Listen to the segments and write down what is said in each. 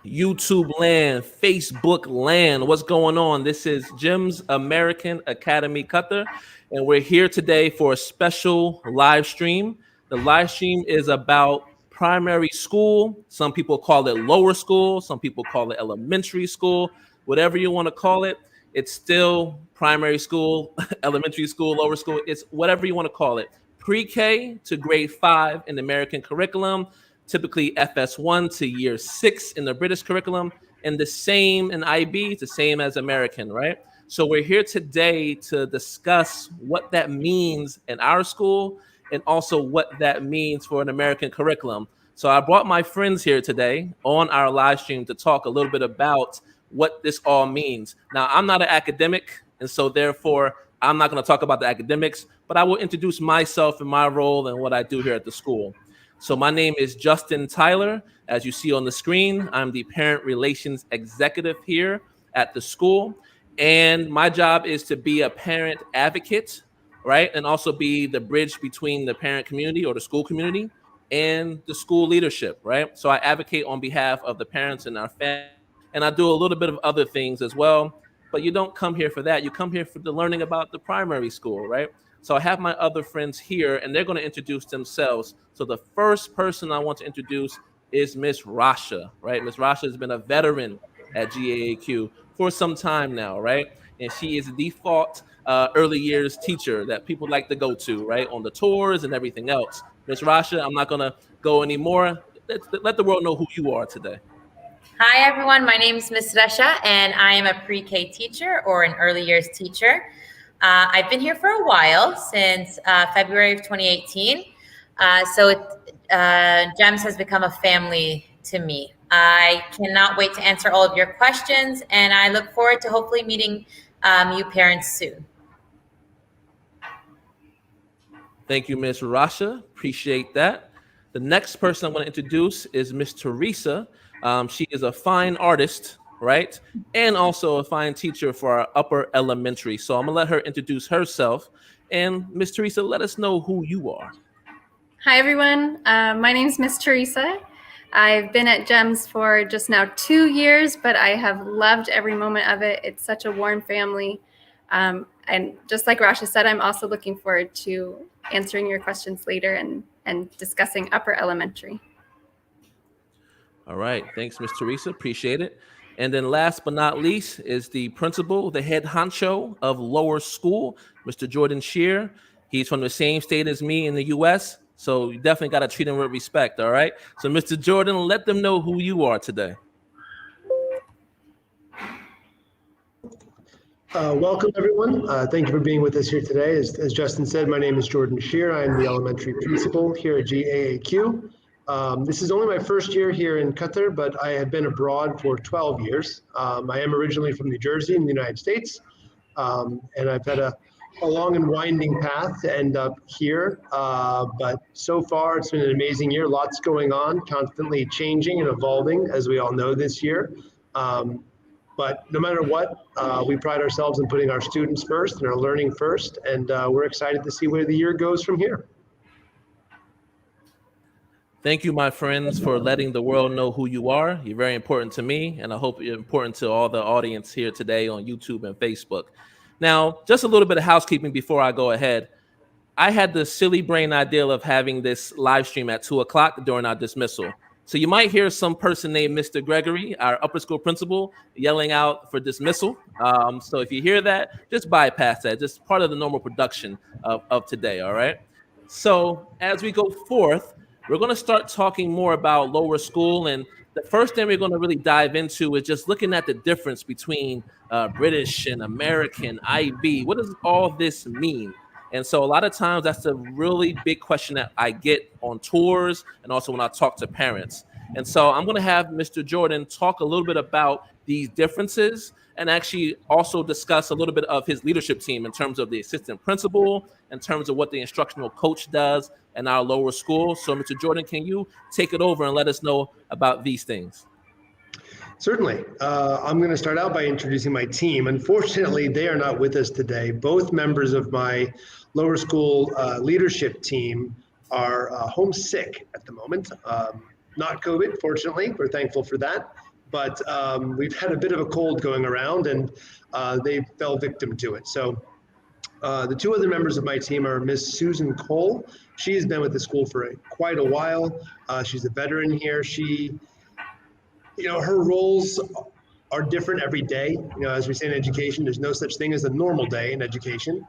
YouTube land, Facebook land. What's going on? This is Jim's American Academy Qatar, and we're here today for a special live stream. The live stream is about primary school. Some people call it lower school, some people call it elementary school, whatever you want to call it. It's still primary school, elementary school, lower school. It's whatever you want to call it. Pre-K to grade 5 in the American curriculum, typically FS1 to year 6 in the British curriculum, and the same in IB, it's the same as American, right? So we're here today to discuss what that means in our school and also what that means for an American curriculum. So I brought my friends here today on our live stream to talk a little bit about what this all means. Now, I'm not an academic, and so therefore I'm not going to talk about the academics, but I will introduce myself and my role and what I do here at the school. So my name is Justin Tyler. As you see on the screen, I'm the Parent Relations Executive here at the school. And my job is to be a parent advocate, right? And also be the bridge between the parent community or the school community and the school leadership, right? So I advocate on behalf of the parents and our family. And I do a little bit of other things as well. But you don't come here for that. You come here for the learning about the primary school, right? So I have my other friends here, and they're going to introduce themselves. So the first person I want to introduce is Miss Rasha, right? Miss Rasha has been a veteran at GAAQ for some time now, right? And she is the default early years teacher that people like to go to, right? On the tours and everything else. Miss Rasha, I'm not going to go anymore. Let the world know who you are today. Hi, everyone. My name is Ms. Rasha, and I am a pre-K teacher or an early years teacher. I've been here for a while, since February of 2018. GEMS has become a family to me. I cannot wait to answer all of your questions, and I look forward to hopefully meeting you parents soon. Thank you, Ms. Rasha. Appreciate that. The next person I want to introduce is Ms. Teresa. She is a fine artist, right? And also a fine teacher for our upper elementary. So I'm going to let her introduce herself. And Ms. Teresa, let us know who you are. Hi, everyone. My name is Miss Teresa. I've been at GEMS for just now 2 years, but I have loved every moment of it. It's such a warm family. And just like Rasha said, I'm also looking forward to answering your questions later and discussing upper elementary. All right. Thanks, Ms. Teresa. Appreciate it. And then last but not least is the principal, the head honcho of lower school, Mr. Jordan Shear. He's from the same state as me in the U.S., so you definitely got to treat him with respect, all right? So, Mr. Jordan, let them know who you are today. Welcome, everyone. Thank you for being with us here today. As Justin said, my name is Jordan Shear. I'm the elementary principal here at GAAQ. This is only my first year here in Qatar, but I have been abroad for 12 years. I am originally from New Jersey in the United States, and I've had a long and winding path to end up here. But so far, it's been an amazing year. Lots going on, constantly changing and evolving, as we all know this year. But no matter what, we pride ourselves in putting our students first and our learning first, and we're excited to see where the year goes from here. Thank you, my friends, for letting the world know who you are. You're very important to me, and I hope you're important to all the audience here today on YouTube and Facebook. Now, just a little bit of housekeeping before I go ahead. I had the silly brain idea of having this live stream at 2 o'clock during our dismissal. So you might hear some person named Mr. Gregory, our upper school principal, yelling out for dismissal. So if you hear that, just bypass that. Just part of the normal production of today, all right? So as we go forth, we're going to start talking more about lower school. And the first thing we're going to really dive into is just looking at the difference between British and American, IB. What does all this mean? And so a lot of times that's a really big question that I get on tours and also when I talk to parents. And so I'm going to have Mr. Jordan talk a little bit about these differences and actually also discuss a little bit of his leadership team in terms of the assistant principal, in terms of what the instructional coach does in our lower school. So Mr. Jordan, can you take it over and let us know about these things? Certainly. I'm going to start out by introducing my team. Unfortunately, they are not with us today. Both members of my lower school leadership team are homesick at the moment. Not COVID, fortunately. We're thankful for that. but we've had a bit of a cold going around, and they fell victim to it. So the two other members of my team are Miss Susan Cole. She has been with the school for quite a while. She's a veteran here. She, her roles are different every day. As we say in education, there's no such thing as a normal day in education.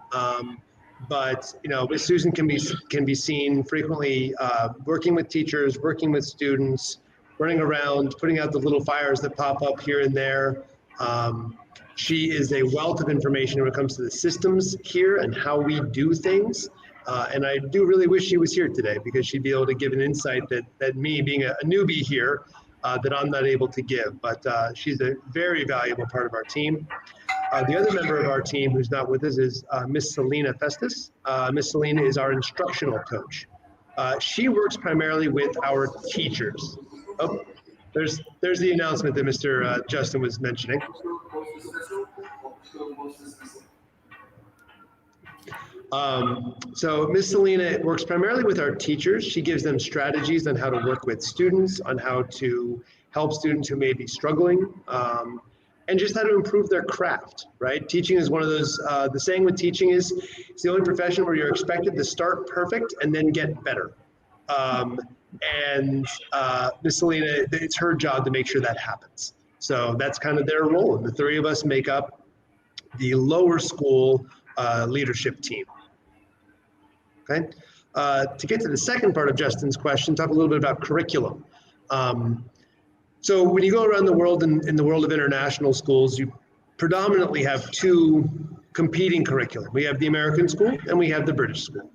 But Miss Susan can be seen frequently working with teachers, working with students, running around, putting out the little fires that pop up here and there. She is a wealth of information when it comes to the systems here and how we do things. And I do really wish she was here today, because she'd be able to give an insight that me, being a newbie here, that I'm not able to give. But she's a very valuable part of our team. The other member of our team who's not with us is Miss Selena Festus. Miss Selena is our instructional coach. She works primarily with our teachers. Oh, there's the announcement that Mr. Justin was mentioning. So Miss Selena works primarily with our teachers. She gives them strategies on how to work with students, on how to help students who may be struggling, and just how to improve their craft, right? Teaching is one of those, the saying with teaching is, it's the only profession where you're expected to start perfect and then get better. Miss Selena, it's her job to make sure that happens. So that's kind of their role. And the three of us make up the lower school leadership team. Okay. To get to the second part of Justin's question, talk a little bit about curriculum. So when you go around the world in the world of international schools, you predominantly have two competing curriculum. We have the American school and we have the British school.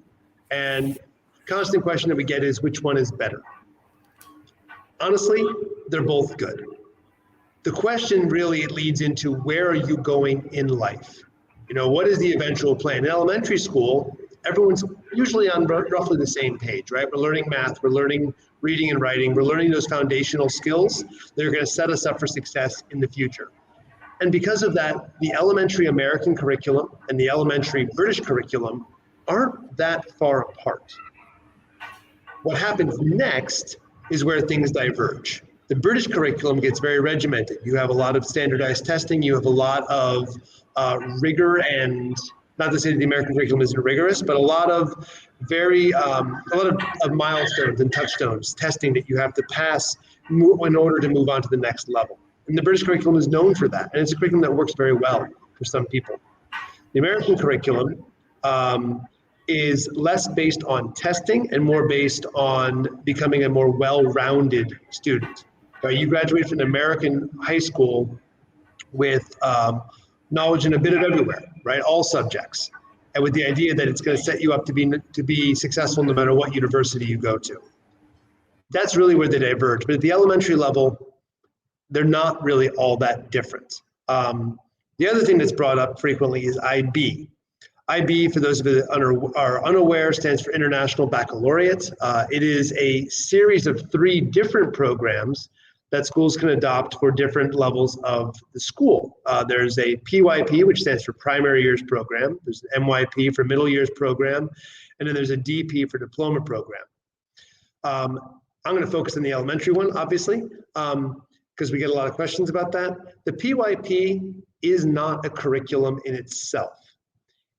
And constant question that we get is, which one is better? Honestly, they're both good. The question really leads into, where are you going in life? What is the eventual plan? In elementary school, everyone's usually on roughly the same page, right? We're learning math, we're learning reading and writing, we're learning those foundational skills that are going to set us up for success in the future. And because of that, the elementary American curriculum and the elementary British curriculum aren't that far apart. What happens next is where things diverge. The British curriculum gets very regimented. You have a lot of standardized testing, you have a lot of rigor, and not to say that the American curriculum isn't rigorous, but a lot of very, a lot of milestones and touchstones, testing that you have to pass in order to move on to the next level. And the British curriculum is known for that. And it's a curriculum that works very well for some people. The American curriculum is less based on testing and more based on becoming a more well-rounded student. You graduate from an American high school with knowledge in a bit of everywhere, right? All subjects. And with the idea that it's going to set you up to be successful no matter what university you go to. That's really where they diverge. But at the elementary level, they're not really all that different. The other thing that's brought up frequently is IB. IB, for those of you that are unaware, stands for International Baccalaureate. It is a series of 3 different programs that schools can adopt for different levels of the school. There's a PYP, which stands for Primary Years Program. There's an MYP for Middle Years Program. And then there's a DP for Diploma Program. I'm going to focus on the elementary one, obviously, because we get a lot of questions about that. The PYP is not a curriculum in itself.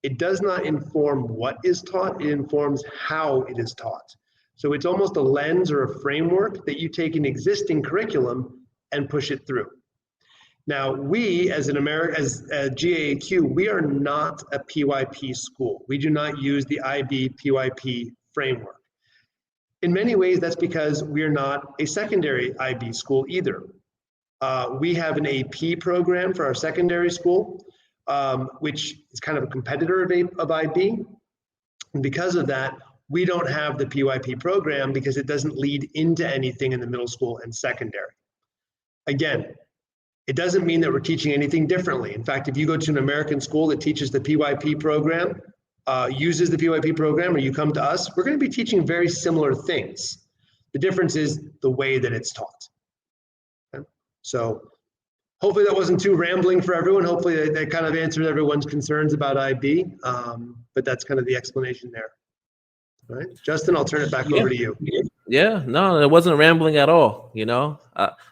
It does not inform what is taught, it informs how it is taught. So it's almost a lens or a framework that you take an existing curriculum and push it through. Now, we as GAAQ, we are not a PYP school. We do not use the IB PYP framework. In many ways, that's because we're not a secondary IB school either. We have an AP program for our secondary school, which is kind of a competitor of IB. And because of that, we don't have the PYP program because it doesn't lead into anything in the middle school and secondary. Again, it doesn't mean that we're teaching anything differently. In fact, if you go to an American school that teaches the PYP program, uses the PYP program, or you come to us, we're going to be teaching very similar things. The difference is the way that it's taught. Okay? So hopefully that wasn't too rambling for everyone. Hopefully that kind of answered everyone's concerns about IB, but that's kind of the explanation there. All right, Justin, I'll turn it back over to you. Yeah, no, it wasn't rambling at all.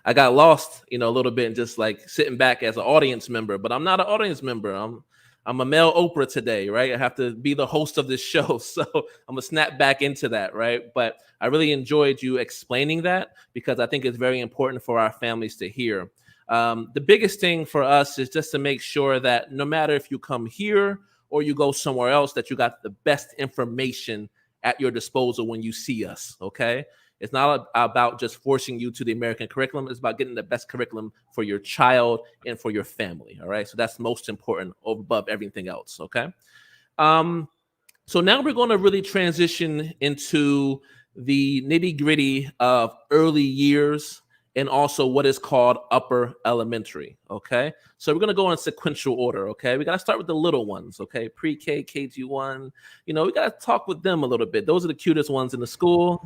I got lost, a little bit, and just like sitting back as an audience member. But I'm not an audience member. I'm a male Oprah today, right? I have to be the host of this show, so I'm gonna snap back into that, right? But I really enjoyed you explaining that because I think it's very important for our families to hear. The biggest thing for us is just to make sure that no matter if you come here or you go somewhere else, that you got the best information at your disposal when you see us, okay? It's not about just forcing you to the American curriculum. It's about getting the best curriculum for your child and for your family, all right? So that's most important above everything else, okay? So now we're going to really transition into the nitty-gritty of early years and also what is called upper elementary, okay? So we're going to go in sequential order, okay? We got to start with the little ones, okay? Pre-K, KG1, we got to talk with them a little bit. Those are the cutest ones in the school,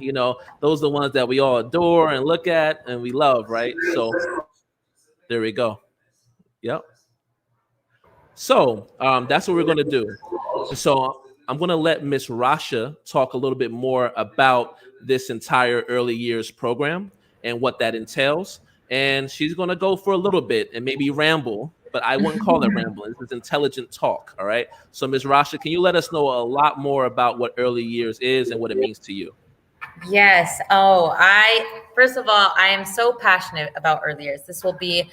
those are the ones that we all adore and look at and we love, right? So there we go. Yep. So that's what we're going to do. So I'm going to let Miss Rasha talk a little bit more about this entire early years program and what that entails. And she's going to go for a little bit and maybe ramble, but I wouldn't call it rambling. This is intelligent talk. All right. So Ms. Rasha, can you let us know a lot more about what early years is and what it means to you? Yes. First of all, I am so passionate about early years. This will be,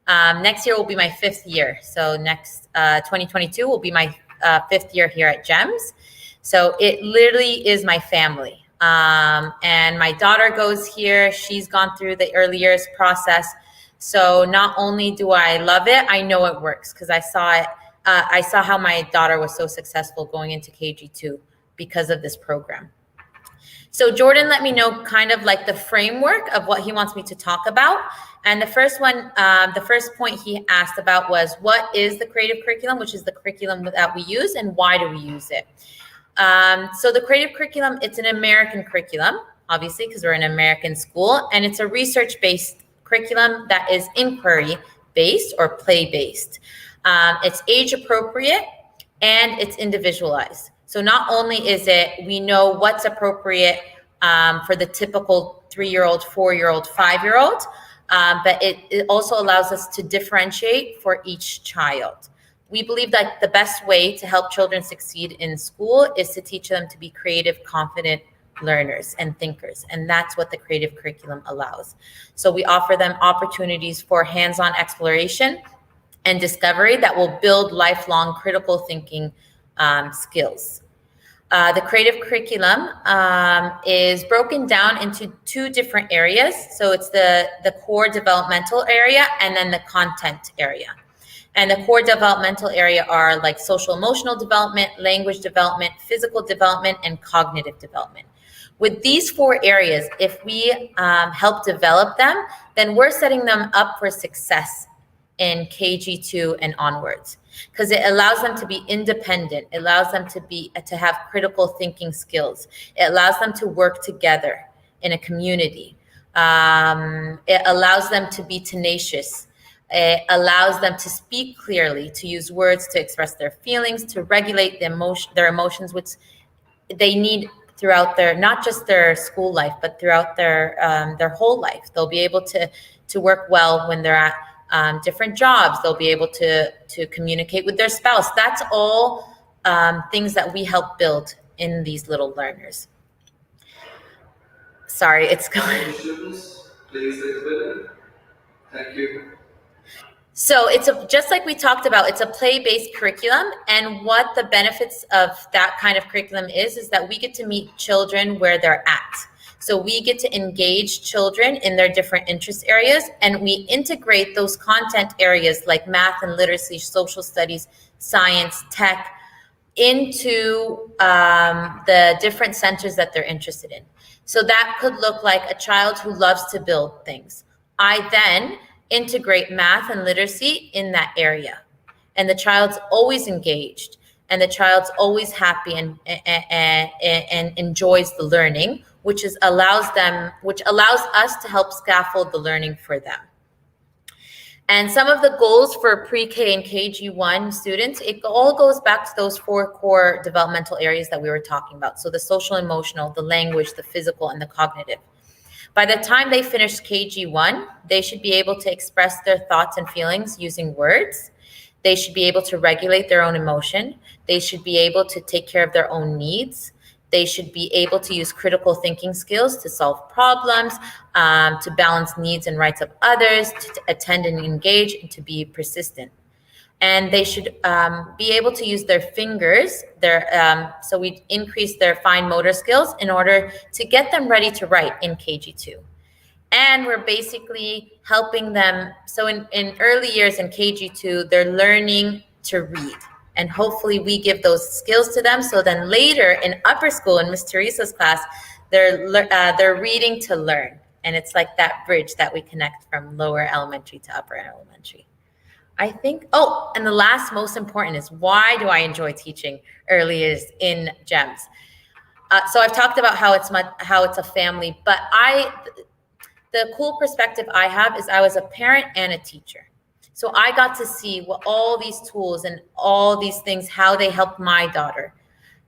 next year will be my 5th year. So next 2022 will be my 5th year here at GEMS. So it literally is my family. And my daughter goes here. She's gone through the early years process. So not only do I love it, I know it works because I saw it. I saw how my daughter was so successful going into KG2 because of this program. So Jordan let me know kind of like the framework of what he wants me to talk about. And the first point he asked about was, what is the creative curriculum, which is the curriculum that we use, and why do we use it? So the creative curriculum, it's an American curriculum, obviously, because we're an American school, and it's a research-based curriculum that is inquiry-based or play-based. It's age-appropriate, and it's individualized. So not only is it, we know what's appropriate for the typical 3-year-old, 4-year-old, 5-year-old, but it also allows us to differentiate for each child. We believe that the best way to help children succeed in school is to teach them to be creative, confident learners and thinkers. And that's what the creative curriculum allows. So we offer them opportunities for hands-on exploration and discovery that will build lifelong critical thinking skills. The creative curriculum is broken down into 2 different areas. So it's the core developmental area and then the content area. And the core developmental area are like social-emotional development, language development, physical development, and cognitive development. With these 4 areas, if we help develop them, then we're setting them up for success in KG2 and onwards, because it allows them to be independent. It allows them to have critical thinking skills. It allows them to work together in a community. It allows them to be tenacious. It allows them to speak clearly, to use words to express their feelings, to regulate their emotions, which they need throughout not just their school life, but throughout their whole life. They'll be able to work well when they're at different jobs. They'll be able to communicate with their spouse. That's all things that we help build in these little learners. Sorry, it's going. Thank you. So it's just like we talked about, it's a play-based curriculum. And what the benefits of that kind of curriculum is that we get to meet children where they're at. So we get to engage children in their different interest areas, and we integrate those content areas like math and literacy, social studies, science, tech, into the different centers that they're interested in. So that could look like a child who loves to build things. I then integrate math and literacy in that area. And the child's always engaged, and the child's always happy and enjoys the learning, which allows us to help scaffold the learning for them. And some of the goals for pre-K and KG1 students, it all goes back to those 4 core developmental areas that we were talking about. So the social emotional, the language, the physical, and the cognitive. By the time they finish KG1, they should be able to express their thoughts and feelings using words. They should be able to regulate their own emotion. They should be able to take care of their own needs. They should be able to use critical thinking skills to solve problems, to balance needs and rights of others, to attend and engage, and to be persistent. And they should be able to use their fingers. So we increase their fine motor skills in order to get them ready to write in KG2. And we're basically helping them. So in early years in KG2, they're learning to read. And hopefully we give those skills to them. So then later in upper school, in Miss Teresa's class, they're reading to learn. And it's like that bridge that we connect from lower elementary to upper elementary. I think, and the last most important is, why do I enjoy teaching early years in GEMS? So I've talked about how it's a family, but the cool perspective I have is I was a parent and a teacher. So I got to see what all these tools and all these things, how they helped my daughter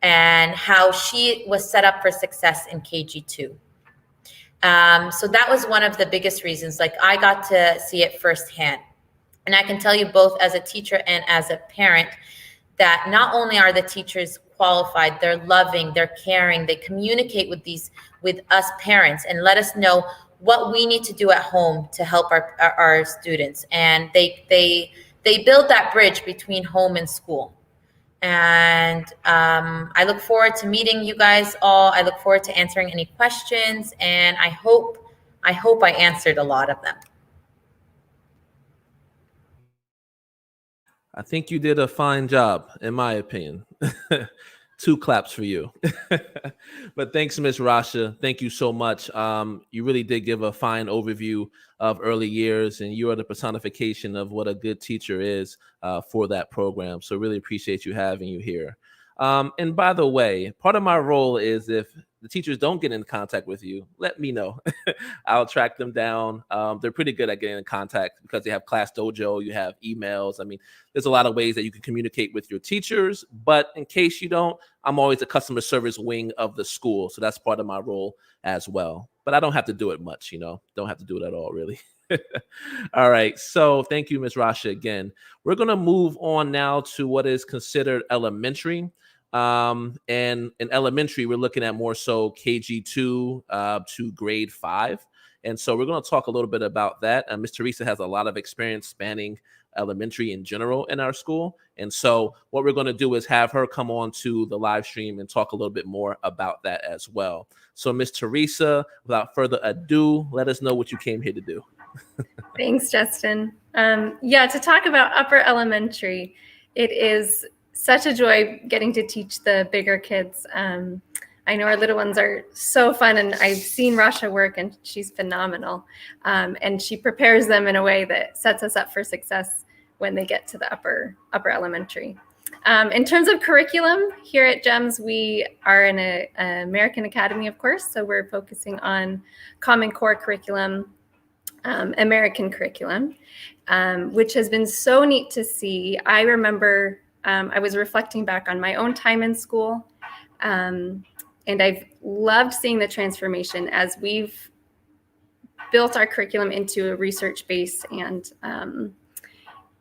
and how she was set up for success in KG2. So that was one of the biggest reasons. Like, I got to see it firsthand. And I can tell you, both as a teacher and as a parent, that not only are the teachers qualified, they're loving, they're caring, they communicate with us parents and let us know what we need to do at home to help our students. And they build that bridge between home and school. And I look forward to meeting you guys all. I look forward to answering any questions, and I hope I answered a lot of them. I think you did a fine job, in my opinion. 2 claps for you. But thanks, Miss Rasha. Thank you so much. You really did give a fine overview of early years, and you are the personification of what a good teacher is for that program. So really appreciate you having you here. And by the way, part of my role is, if the teachers don't get in contact with you, let me know. I'll track them down. They're pretty good at getting in contact because they have Class Dojo, you have emails. I mean, there's a lot of ways that you can communicate with your teachers, but in case you don't, I'm always the customer service wing of the school. So that's part of my role as well. But I don't have to do it much, don't have to do it at all, really. All right. So thank you, Ms. Rasha, again. We're going to move on now to what is considered elementary. And in elementary, we're looking at more so KG2 to grade 5. And so we're going to talk a little bit about that. Ms. Teresa has a lot of experience spanning elementary in general in our school. And so what we're going to do is have her come on to the live stream and talk a little bit more about that as well. So Ms. Teresa, without further ado, let us know what you came here to do. Thanks, Justin. To talk about upper elementary, it is such a joy getting to teach the bigger kids. I know our little ones are so fun, and I've seen Rasha work, and she's phenomenal. And she prepares them in a way that sets us up for success when they get to the upper elementary. In terms of curriculum, here at GEMS, we are in an American Academy, of course, so we're focusing on Common Core curriculum, American curriculum, which has been so neat to see. I remember I was reflecting back on my own time in school, and I've loved seeing the transformation as we've built our curriculum into a research base. And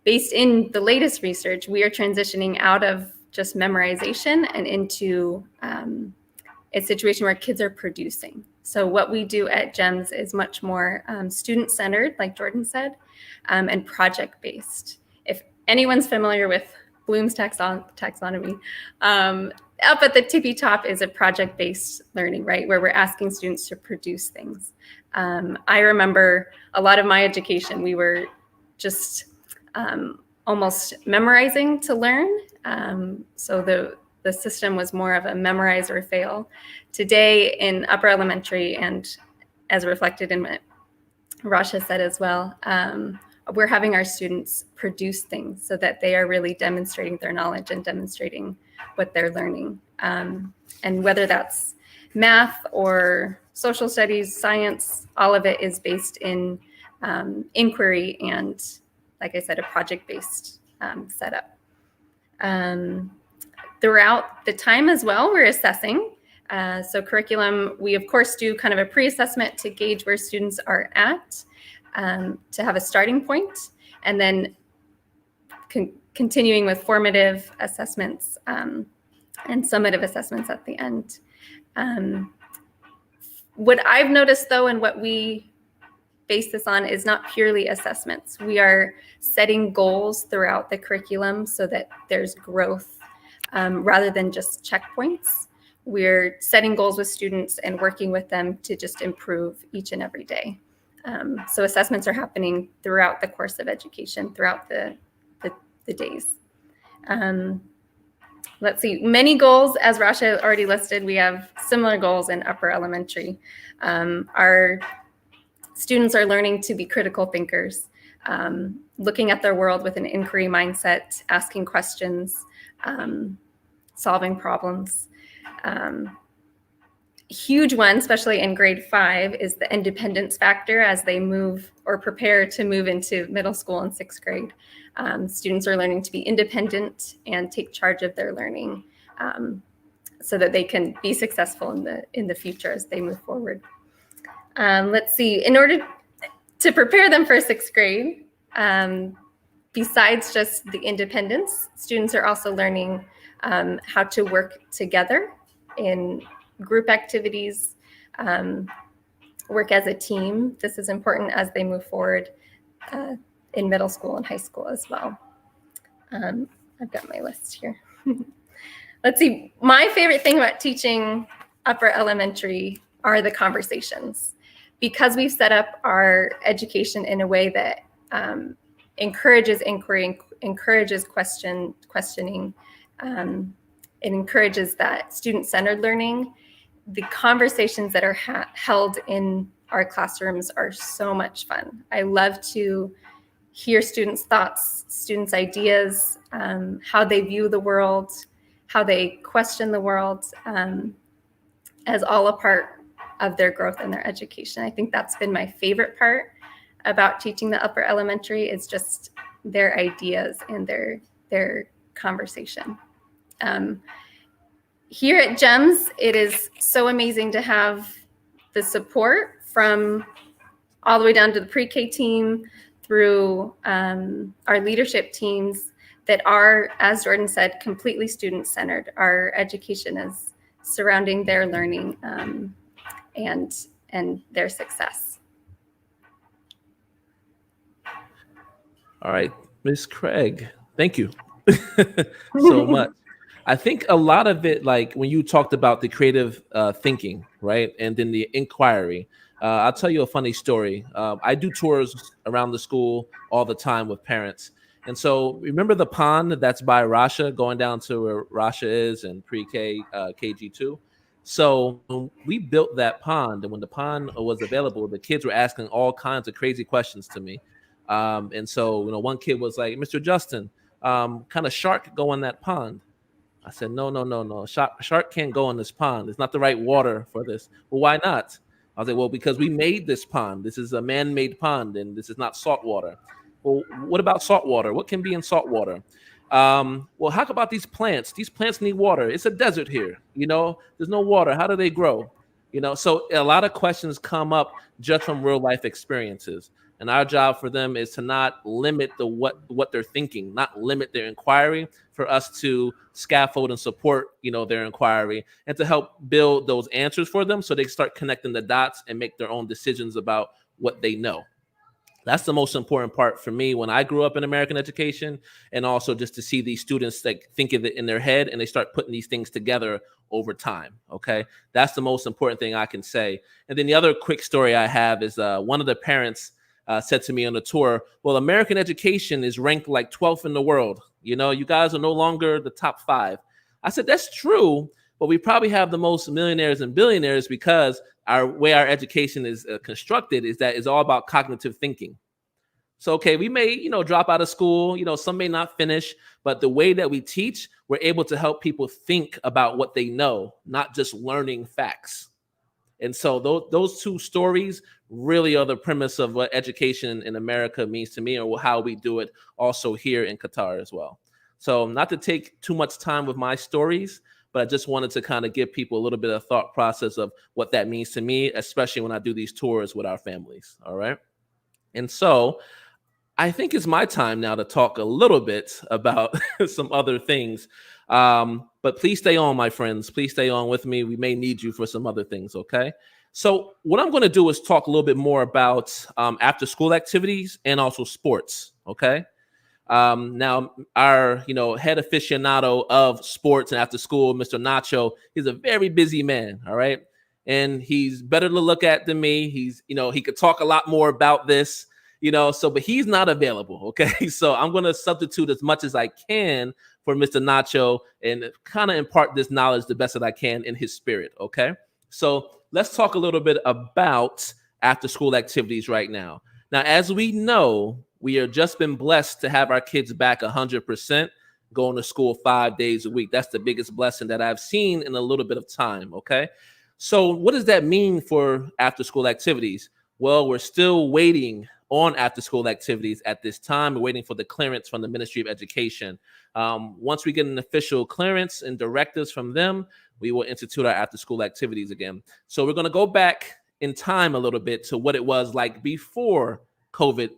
based in the latest research, we are transitioning out of just memorization and into a situation where kids are producing. So what we do at GEMS is much more student-centered, like Jordan said, and project-based. If anyone's familiar with Bloom's taxonomy, up at the tippy top is a project-based learning, right? Where we're asking students to produce things. I remember a lot of my education, we were just almost memorizing to learn. So the system was more of a memorize or fail. Today in upper elementary, and as reflected in what Rasha said as well, we're having our students produce things so that they are really demonstrating their knowledge and demonstrating what they're learning. And whether that's math or social studies, science, all of it is based in inquiry and like I said, a project-based setup. Throughout the time as well, we're assessing. So curriculum, we of course do kind of a pre-assessment to gauge where students are at, to have a starting point, and then continuing with formative assessments and summative assessments at the end. What I've noticed though, and what we base this on, is not purely assessments. We are setting goals throughout the curriculum so that there's growth rather than just checkpoints. We're setting goals with students and working with them to just improve each and every day. So assessments are happening throughout the course of education, throughout the days. Let's see, many goals, as Rasha already listed. We have similar goals in upper elementary. Our students are learning to be critical thinkers, looking at their world with an inquiry mindset, asking questions, solving problems. Huge one, especially in grade 5, is the independence factor as they move or prepare to move into middle school and 6th grade. Students are learning to be independent and take charge of their learning so that they can be successful in the future as they move forward. Let's see, in order to prepare them for 6th grade, besides just the independence, students are also learning how to work together in group activities, work as a team. This is important as they move forward in middle school and high school as well. I've got my list here. Let's see, my favorite thing about teaching upper elementary are the conversations. Because we've set up our education in a way that encourages inquiry, encourages questioning, it encourages that student-centered learning. The conversations that are held in our classrooms are so much fun. I love to hear students' thoughts, students' ideas, how they view the world, how they question the world, as all a part of their growth and their education. I think that's been my favorite part about teaching the upper elementary, is just their ideas and their conversation. Here at GEMS, it is so amazing to have the support from all the way down to the pre-K team through our leadership teams that are, as Jordan said, completely student-centered. Our education is surrounding their learning and their success. All right, Ms. Craig, thank you so much. I think a lot of it, like when you talked about the creative thinking, right? And then the inquiry, I'll tell you a funny story. I do tours around the school all the time with parents. And so remember the pond that's by Rasha, going down to where Rasha is in pre-K, KG2? So when we built that pond, and when the pond was available, the kids were asking all kinds of crazy questions to me. And so, one kid was like, "Mr. Justin, kind of shark go in that pond?" I said, no. Shark can't go in this pond. It's not the right water for this. Well, why not? I was like, well, because we made this pond. This is a man-made pond, and this is not salt water. Well, what about salt water? What can be in salt water? Well, how about these plants? These plants need water. It's a desert here. There's no water. How do they grow? So a lot of questions come up just from real life experiences. And our job for them is to not limit what they're thinking, not limit their inquiry, for us to scaffold and support, their inquiry, and to help build those answers for them so they start connecting the dots and make their own decisions about what they know. That's the most important part for me when I grew up in American education, and also just to see these students think of it in their head and they start putting these things together over time. Okay, that's the most important thing I can say. And then the other quick story I have is one of the parents said to me on the tour, well, American education is ranked like 12th in the world. You guys are no longer the top 5. I said, that's true, but we probably have the most millionaires and billionaires because our way our education is constructed is that it's all about cognitive thinking. So, okay, we may, drop out of school, some may not finish, but the way that we teach, we're able to help people think about what they know, not just learning facts. And so those two stories really are the premise of what education in America means to me, or how we do it also here in Qatar as well. So not to take too much time with my stories, but I just wanted to kind of give people a little bit of thought process of what that means to me, especially when I do these tours with our families. All right. And so I think it's my time now to talk a little bit about some other things. But please stay on, my friends. Please stay on with me. We may need you for some other things. Okay. So what I'm going to do is talk a little bit more about after school activities and also sports. Okay. Now, our head aficionado of sports and after school, Mr. Nacho, he's a very busy man. All right. And he's better to look at than me. He's, he could talk a lot more about this, but he's not available. Okay. So I'm going to substitute as much as I can for Mr. Nacho and kind of impart this knowledge the best that I can in his spirit. Okay. So let's talk a little bit about after school activities right now. Now, as we know, we have just been blessed to have our kids back 100%, going to school 5 days a week. That's the biggest blessing that I've seen in a little bit of time. Okay. So what does that mean for after school activities? Well, we're still waiting on after school activities at this time. We're waiting for the clearance from the Ministry of Education. Once we get an official clearance and directives from them, we will institute our after school activities again. So we're going to go back in time a little bit to what it was like before COVID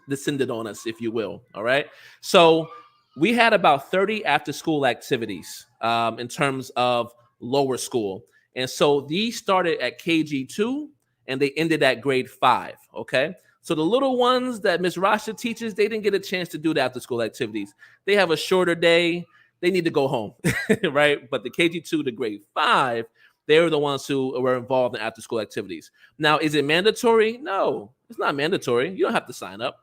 descended on us, if you will. All right. So we had about 30 after school activities in terms of lower school. And so these started at KG2 and they ended at grade 5. Okay. So the little ones that Ms. Rasha teaches, they didn't get a chance to do the after school activities. They have a shorter day. They need to go home. Right. But the KG2 to grade 5, they were the ones who were involved in after school activities. Now, is it mandatory? No, it's not mandatory. You don't have to sign up,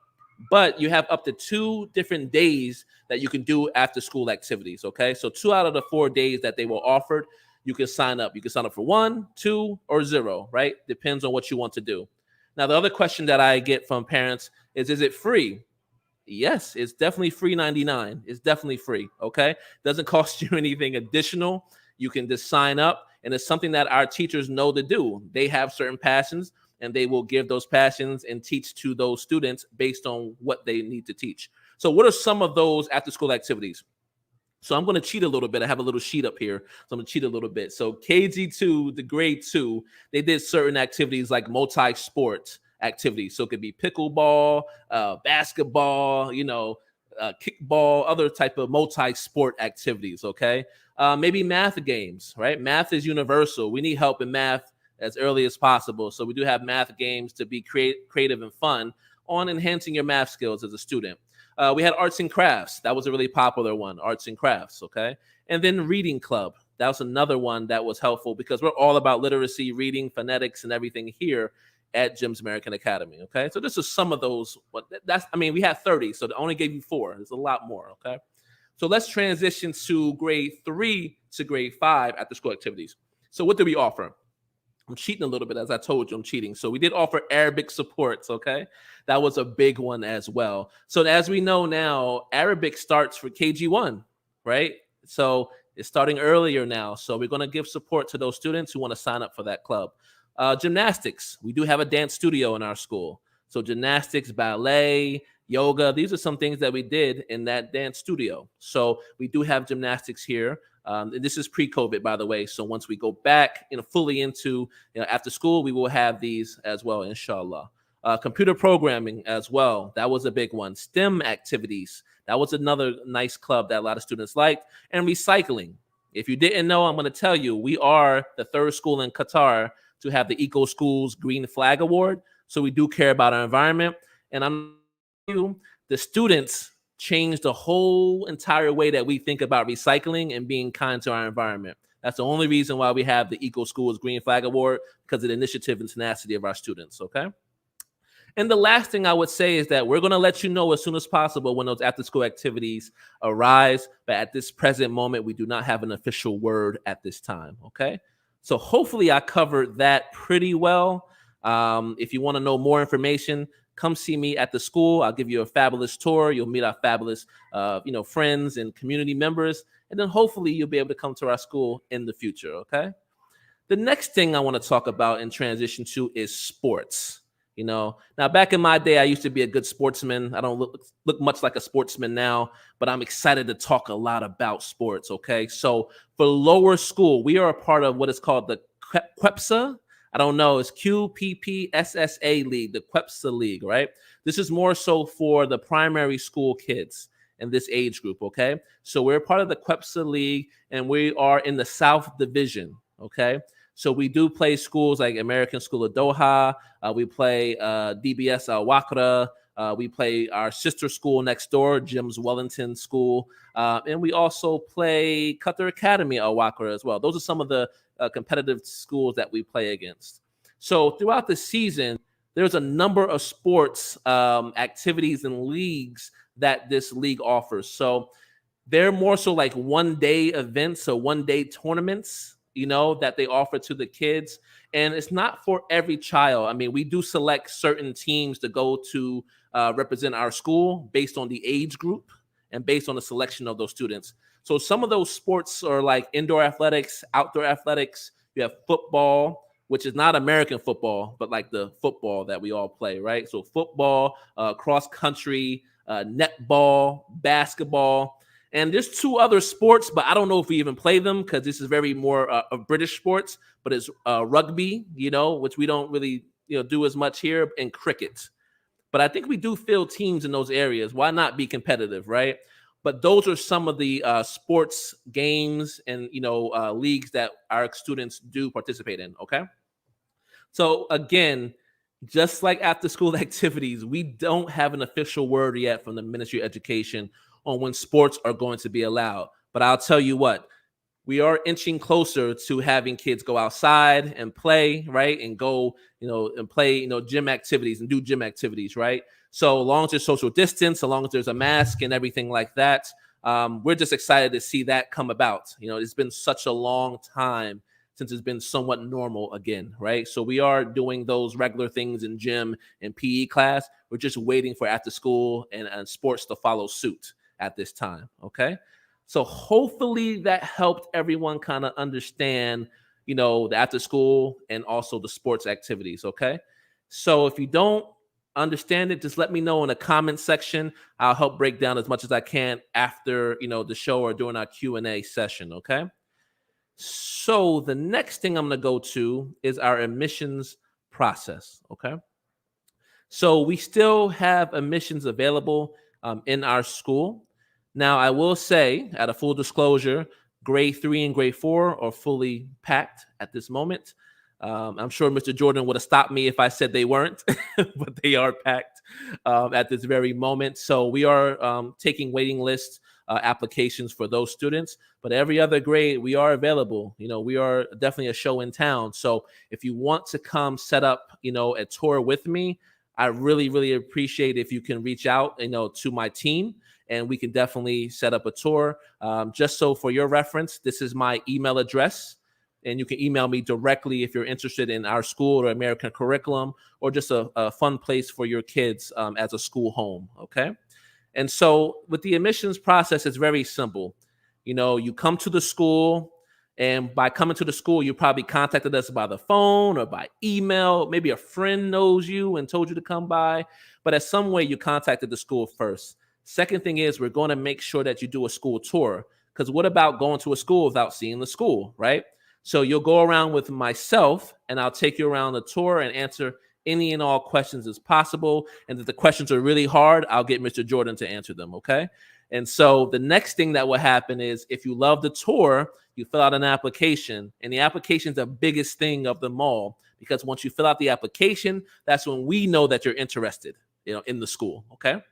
but you have up to 2 different days that you can do after school activities. Okay. So 2 out of the 4 days that they were offered, you can sign up. You can sign up for 1, 2, or 0, right? Depends on what you want to do. Now, the other question that I get from parents is it free? Yes, it's definitely free 99. It's definitely free. Okay. Doesn't cost you anything additional. You can just sign up, and it's something that our teachers know to do. They have certain passions, and they will give those passions and teach to those students based on what they need to teach. So what are some of those after school activities? So I'm going to cheat a little bit. I have a little sheet up here. So I'm going to cheat a little bit. So KG2 to grade 2, they did certain activities like multi-sport activities. So it could be pickleball, basketball, kickball, other type of multi-sport activities. Okay. Maybe math games, right? Math is universal. We need help in math as early as possible. So we do have math games to be creative and fun on enhancing your math skills as a student. We had arts and crafts. That was a really popular one, arts and crafts. Okay. And then reading club. That was another one that was helpful because we're all about literacy, reading, phonetics, and everything here at Jim's American Academy. Okay. So this is some of those. We had 30, so I only gave you 4. There's a lot more. Okay. So let's transition to grade 3 to grade 5 after school activities. So what did we offer? I'm cheating a little bit, as I told you, I'm cheating. So we did offer Arabic supports, okay? That was a big one as well. So as we know now, Arabic starts for KG1, right? So it's starting earlier now. So we're going to give support to those students who want to sign up for that club. Gymnastics. We do have a dance studio in our school. So gymnastics, ballet, yoga, these are some things that we did in that dance studio. So we do have gymnastics here. And this is pre-COVID, by the way. So once we go back, fully into after school, we will have these as well, inshallah. Computer programming as well. That was a big one. STEM activities. That was another nice club that a lot of students liked. And recycling. If you didn't know, I'm going to tell you, we are the 3rd school in Qatar to have the Eco Schools Green Flag Award. So we do care about our environment. And I'm you, the students change the whole entire way that we think about recycling and being kind to our environment. That's the only reason why we have the Eco Schools Green Flag Award, because of the initiative and tenacity of our students. Okay. And the last thing I would say is that we're going to let you know as soon as possible when those after school activities arise. But at this present moment, we do not have an official word at this time. Okay. So hopefully I covered that pretty well. If you want to know more information, come see me at the school. I'll give you a fabulous tour. You'll meet our fabulous, friends and community members. And then hopefully you'll be able to come to our school in the future. Okay. The next thing I want to talk about and transition to is sports. Now back in my day, I used to be a good sportsman. I don't look much like a sportsman now, but I'm excited to talk a lot about sports. Okay, so for lower school, we are a part of what is called the QEPSA. I don't know, it's QPPSSA League, the QEPSA League, right? This is more so for the primary school kids in this age group. Okay, so we're part of the QEPSA League, and we are in the South Division. Okay. So we do play schools like American School of Doha. We play DBS Al Wakra. We play our sister school next door, Jim's Wellington School. And we also play Qatar Academy Al Wakra as well. Those are some of the competitive schools that we play against. So throughout the season, there's a number of sports activities and leagues that this league offers. So they're more so like one-day events or one-day tournaments, that they offer to the kids. And it's not for every child. I mean, we do select certain teams to go to represent our school based on the age group and based on the selection of those students. So some of those sports are like indoor athletics, outdoor athletics. You have football, which is not American football, but like the football that we all play, right? So football, cross country, netball, basketball. And there's two other sports, but I don't know if we even play them because this is very more of British sports, but it's rugby, which we don't really, do as much here, and cricket. But I think we do field teams in those areas. Why not be competitive, right? But those are some of the sports games and, leagues that our students do participate in, okay? So again, just like after school activities, we don't have an official word yet from the Ministry of Education on when sports are going to be allowed. But I'll tell you what, we are inching closer to having kids go outside and play, right? And go, and play, gym activities and do gym activities, right? So as long as there's social distance, as long as there's a mask and everything like that, we're just excited to see that come about. It's been such a long time since it's been somewhat normal again, right? So we are doing those regular things in gym and PE class. We're just waiting for after school and sports to follow suit at this time, okay? So hopefully that helped everyone kind of understand, the after school and also the sports activities, okay? So if you don't understand it, just let me know in the comment section. I'll help break down as much as I can after, the show or during our Q&A session, okay? So the next thing I'm going to go to is our admissions process, okay? So we still have admissions available in our school. Now, I will say, at a full disclosure, grade 3 and grade 4 are fully packed at this moment. I'm sure Mr. Jordan would have stopped me if I said they weren't, but they are packed at this very moment. So we are taking waiting list applications for those students, but every other grade we are available. We are definitely a show in town. So if you want to come set up, a tour with me, I really, really appreciate if you can reach out, to my team, and we can definitely set up a tour. Just so for your reference, this is my email address, and you can email me directly if you're interested in our school or American curriculum, or just a fun place for your kids as a school home, okay? And so with the admissions process, it's very simple. You come to the school, and by coming to the school, you probably contacted us by the phone or by email. Maybe a friend knows you and told you to come by, but at some way you contacted the school first. Second thing is, we're going to make sure that you do a school tour, because what about going to a school without seeing the school, right? So you'll go around with myself, and I'll take you around the tour and answer any and all questions as possible. And if the questions are really hard, I'll get Mr. Jordan to answer them, okay? And so the next thing that will happen is, if you love the tour, you fill out an application. And the application is the biggest thing of them all, because once you fill out the application, that's when we know that you're interested, in the school, okay?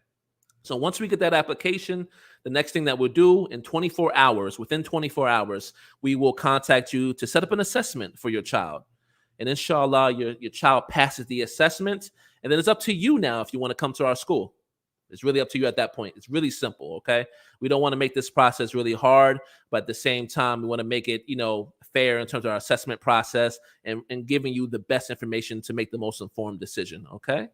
So once we get that application, the next thing that we'll do within 24 hours, we will contact you to set up an assessment for your child. And inshallah, your child passes the assessment. And then it's up to you now if you want to come to our school. It's really up to you at that point. It's really simple, okay? We don't want to make this process really hard, but at the same time, we want to make it, fair in terms of our assessment process and giving you the best information to make the most informed decision, okay?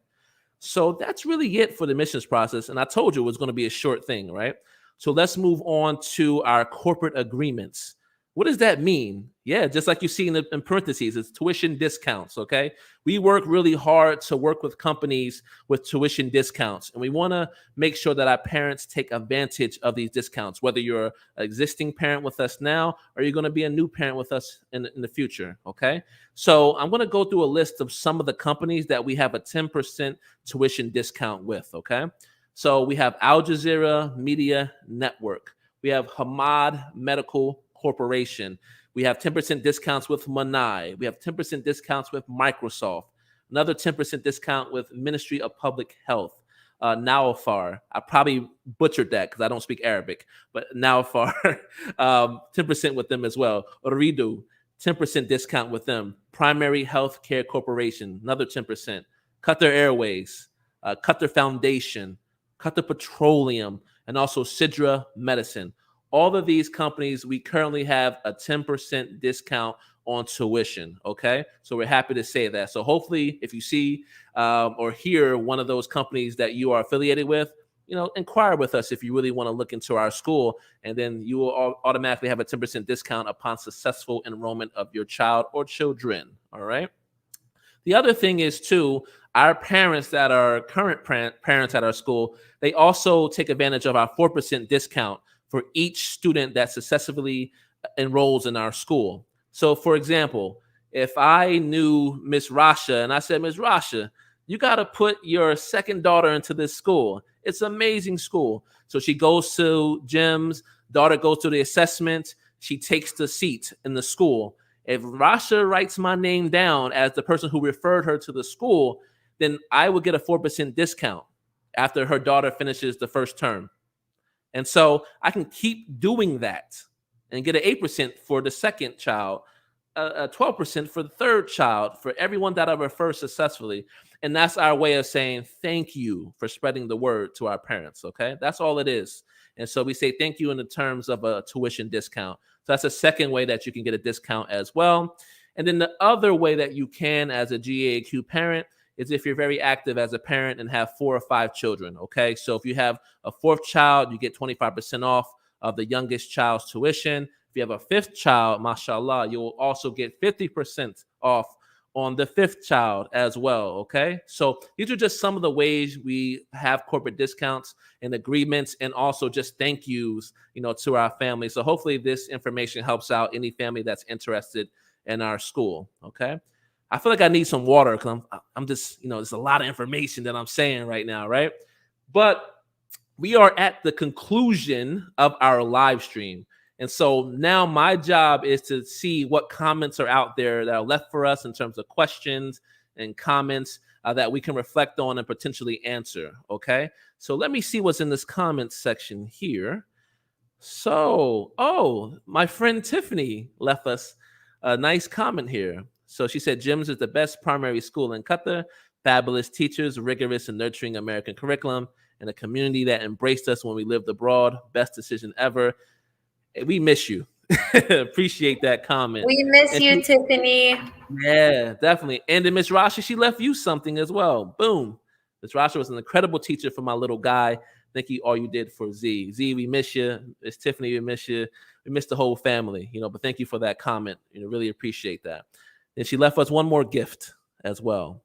So that's really it for the admissions process. And I told you it was going to be a short thing, right? So let's move on to our corporate agreements. What does that mean? Yeah, just like you see in parentheses, it's tuition discounts. Okay. We work really hard to work with companies with tuition discounts. And we want to make sure that our parents take advantage of these discounts, whether you're an existing parent with us now or you're going to be a new parent with us in the future. Okay. So I'm going to go through a list of some of the companies that we have a 10% tuition discount with. Okay. So we have Al Jazeera Media Network. We have Hamad Medical Corporation. We have 10% discounts with Manai. We have 10% discounts with Microsoft. Another 10% discount with Ministry of Public Health. Nawafar. I probably butchered that because I don't speak Arabic, but Nawafar, 10% with them as well. Oridu, 10% discount with them. Primary Health Care Corporation, another 10%. Qatar Airways, Qatar Foundation, Qatar Petroleum, and also Sidra Medicine. All of these companies, we currently have a 10% discount on tuition. Okay. So we're happy to say that. So hopefully if you see or hear one of those companies that you are affiliated with, inquire with us if you really want to look into our school, and then you will automatically have a 10% discount upon successful enrollment of your child or children. All right. The other thing is too, our parents that are current parents at our school, they also take advantage of our 4% discount for each student that successfully enrolls in our school. So for example, if I knew Miss Rasha and I said, Miss Rasha, you got to put your second daughter into this school. It's an amazing school. So she goes to GEMS, daughter goes to the assessment, she takes the seat in the school. If Rasha writes my name down as the person who referred her to the school, then I will get a 4% discount after her daughter finishes the first term. And so I can keep doing that and get an 8% for the second child, a 12% for the third child, for everyone that I refer successfully. And that's our way of saying thank you for spreading the word to our parents. Okay, that's all it is. And so we say thank you in the terms of a tuition discount. So that's a second way that you can get a discount as well. And then the other way that you can as a GAAQ parent is if you're very active as a parent and have 4 or 5 children. Okay, so if you have a 4th child, you get 25% off of the youngest child's tuition. If you have a 5th child, mashallah, you will also get 50% off on the 5th child as well. Okay, so these are just some of the ways we have corporate discounts and agreements, and also just thank yous, to our family. So hopefully this information helps out any family that's interested in our school. Okay. I feel like I need some water because I'm just, there's a lot of information that I'm saying right now, right? But we are at the conclusion of our live stream. And so now my job is to see what comments are out there that are left for us in terms of questions and comments that we can reflect on and potentially answer, okay? So let me see what's in this comments section here. So, my friend Tiffany left us a nice comment here. So she said, GEMS is the best primary school in Qatar, fabulous teachers, rigorous and nurturing American curriculum, and a community that embraced us when we lived abroad. Best decision ever. We miss you. Appreciate that comment. We miss you, Tiffany. Yeah, definitely. And then Miss Rasha, she left you something as well. Boom. Miss Rasha was an incredible teacher for my little guy. Thank you all you did for Z. Z, we miss you. Miss Tiffany, we miss you. We miss the whole family, but thank you for that comment. Really appreciate that. And she left us one more gift as well.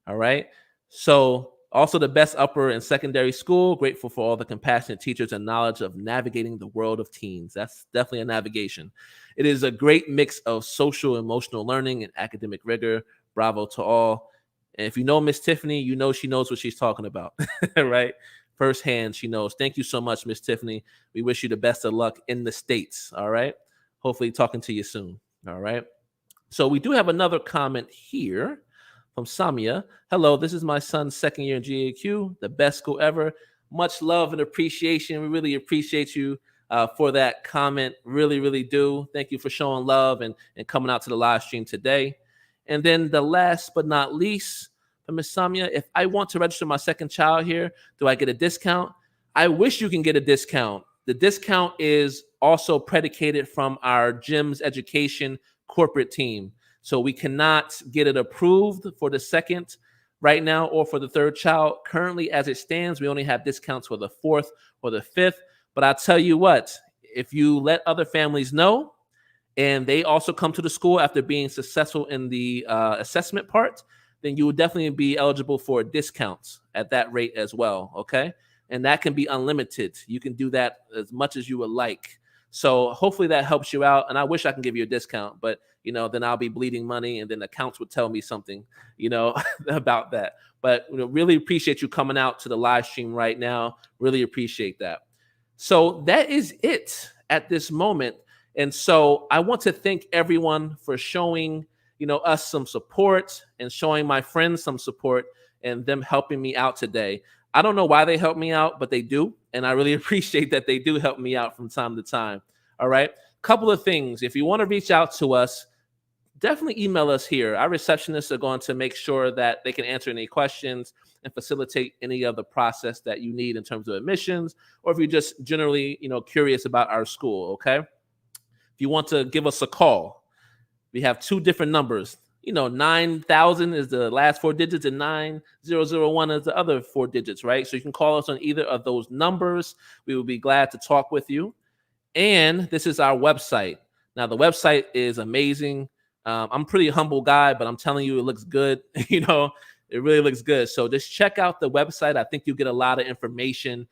All right. So also the best upper and secondary school. Grateful for all the compassionate teachers and knowledge of navigating the world of teens. That's definitely a navigation. It is a great mix of social-emotional learning and academic rigor. Bravo to all. And if you know Miss Tiffany, she knows what she's talking about, right? Firsthand, she knows. Thank you so much, Miss Tiffany. We wish you the best of luck in the States. All right. Hopefully talking to you soon. All right. So we do have another comment here from Samia. Hello, this is my son's second year in GAAQ, the best school ever. Much love and appreciation. We really appreciate you for that comment. Really, really do. Thank you for showing love and coming out to the live stream today. And then the last but not least, from Ms. Samia, if I want to register my second child here, do I get a discount? I wish you can get a discount. The discount is also predicated from our GEMS education corporate team. So we cannot get it approved for the second right now or for the third child. Currently, as it stands, we only have discounts for the 4th or the 5th. But I'll tell you what, if you let other families know and they also come to the school after being successful in the assessment part, then you would definitely be eligible for discounts at that rate as well. Okay. And that can be unlimited. You can do that as much as you would like. So hopefully that helps you out. And I wish I can give you a discount, but then I'll be bleeding money, and then accounts would tell me something, about that. But really appreciate you coming out to the live stream right now. Really appreciate that. So that is it at this moment. And so I want to thank everyone for showing, us some support, and showing my friends some support, and them helping me out today. I don't know why they help me out, but they do. And I really appreciate that they do help me out from time to time. All right. Couple of things. If you want to reach out to us, definitely email us here. Our receptionists are going to make sure that they can answer any questions and facilitate any of the process that you need in terms of admissions, or if you're just generally, curious about our school. Okay. If you want to give us a call, we have two different numbers. 9,000 is the last four digits, and 9001 is the other four digits, right? So you can call us on either of those numbers. We will be glad to talk with you. And this is our website. Now, the website is amazing. I'm a pretty humble guy, but I'm telling you, it looks good. It really looks good. So just check out the website. I think you'll get a lot of information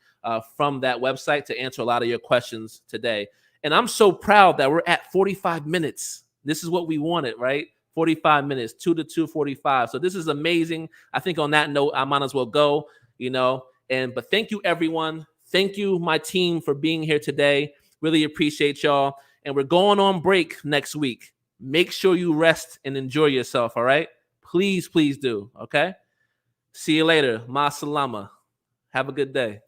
from that website to answer a lot of your questions today. And I'm so proud that we're at 45 minutes. This is what we wanted, right? 45 minutes, 2 to 2:45. So this is amazing. I think on that note, I might as well go, but thank you, everyone. Thank you, my team, for being here today. Really appreciate y'all. And we're going on break next week. Make sure you rest and enjoy yourself. All right. Please do. Okay. See you later. Ma salama. Have a good day.